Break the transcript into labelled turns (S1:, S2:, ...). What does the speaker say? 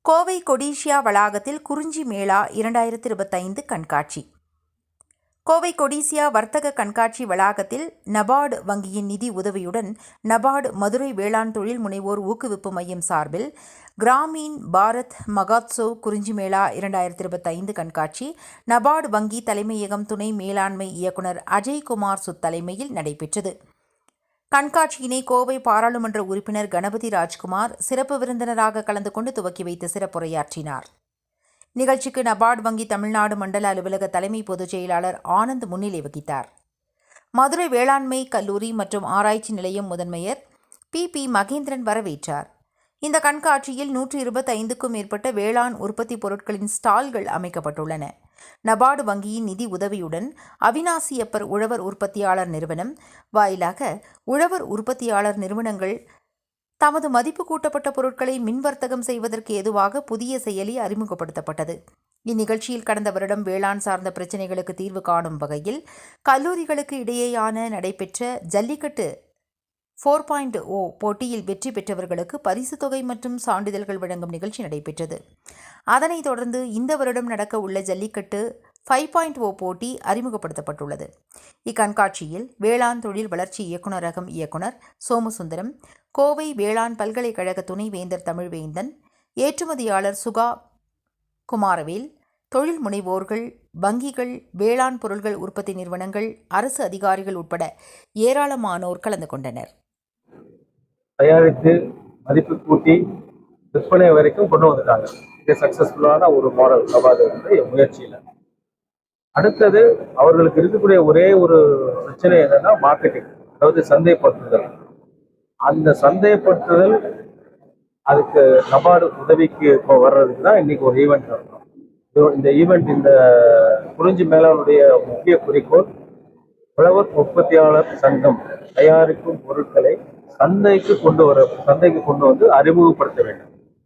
S1: கோவை கொடிசியா வளாகத்தில் குறிஞ்சி மேளா 2025 கண்காட்சி. கோவை கொடிசியா வர்த்தக கண்காட்சி வளாகத்தில் நபார்டு வங்கியின் நிதி உதவியுடன் நபார்டு மதுரை வேளாண் தொழில் முனைவோர் ஊக்குவிப்பு மையம் சார்பில் கிராமீன் பாரத் மகோத்சவ் குறிஞ்சி மேளா 2025 கண்காட்சி நபார்டு வங்கி தலைமையகம் துணை மேலாண்மை இயக்குனர் அஜய்குமார் சுத் தலைமையில் நடைபெற்றது. கண்காட்சியினை கோவை பாராளுமன்ற உறுப்பினர் கணபதி ராஜ்குமார் சிறப்பு விருந்தினராக கலந்து கொண்டு துவக்கி வைத்து சிறப்புரையாற்றினார். நிகழ்ச்சிக்கு நபார்டு வங்கி தமிழ்நாடு மண்டல அலுவலக தலைமை பொதுச் செயலாளர் ஆனந்த் முன்னிலை வகித்தார். மதுரை வேளாண்மை கல்லூரி மற்றும் ஆராய்ச்சி நிலையம் முதன்மையர் பி மகேந்திரன் வரவேற்றார். இந்த கண்காட்சியில் 125க்கும் மேற்பட்ட வேளாண் உற்பத்தி பொருட்களின் ஸ்டால்கள் அமைக்கப்பட்டுள்ளன. நபார்டு வங்கியின் நிதி உதவியுடன் அவினாசியப்பர் உழவர் உற்பத்தியாளர் நிறுவனம் வாயிலாக உழவர் உற்பத்தியாளர் நிறுவனங்கள் தமது மதிப்பு கூட்டப்பட்ட பொருட்களை மின்வர்த்தகம் செய்வதற்கு ஏதுவாக புதிய செயலி அறிமுகப்படுத்தப்பட்டது. இந்நிகழ்ச்சியில் கடந்த வருடம் வேளாண் சார்ந்த பிரச்சினைகளுக்கு தீர்வு காணும் வகையில் கல்லூரிகளுக்கு இடையேயான நடைபெற்ற ஜல்லிக்கட்டு 4.0 போட்டியில் வெற்றி பெற்றவர்களுக்கு பரிசு தொகை மற்றும் சான்றிதழ்கள் வழங்கும் நிகழ்ச்சி நடைபெற்றது. அதனைத் தொடர்ந்து இந்த வருடம் நடக்க உள்ள ஜல்லிக்கட்டு 5.0 போட்டி அறிமுகப்படுத்தப்பட்டுள்ளது. இக்கண்காட்சியில் வேளாண் தொழில் வளர்ச்சி இயக்குநரகம் இயக்குனர் சோமசுந்தரம், கோவை வேளாண் பல்கலைக்கழக துணைவேந்தர் தமிழ்வேந்தன், ஏற்றுமதியாளர் சுகா குமாரவேல், தொழில் முனைவோர்கள், வங்கிகள், வேளாண் பொருட்கள் உற்பத்தி நிறுவனங்கள், அரசு அதிகாரிகள் உட்பட ஏராளமானோர் கலந்து கொண்டனர்.
S2: தயாரித்து மதிப்பு கூட்டி விற்பனை வரைக்கும் கொண்டு வந்துட்டாங்க. இது சக்சஸ்ஃபுல்லான ஒரு மாடல் நபார்டு முயற்சியில். அடுத்தது அவர்களுக்கு இருக்கக்கூடிய ஒரே ஒரு பிரச்சனை என்னன்னா மார்க்கெட்டிங், அதாவது சந்தைப்படுத்துதல். அந்த சந்தைப்படுத்துதல் அதுக்கு நபார்டு உதவிக்கு இப்போ வர்றதுக்கு தான் இன்னைக்கு ஒரு ஈவெண்ட் நடக்கும். இந்த ஈவெண்ட் இந்த குறிஞ்சி மேலானுடைய முக்கிய குறிக்கோள் உழவர் உற்பத்தியாளர் சங்கம் தயாரிக்கும் பொருட்களை சந்தைக்கு கொண்டு வந்து அறிமுகப்படுத்த வேண்டும்.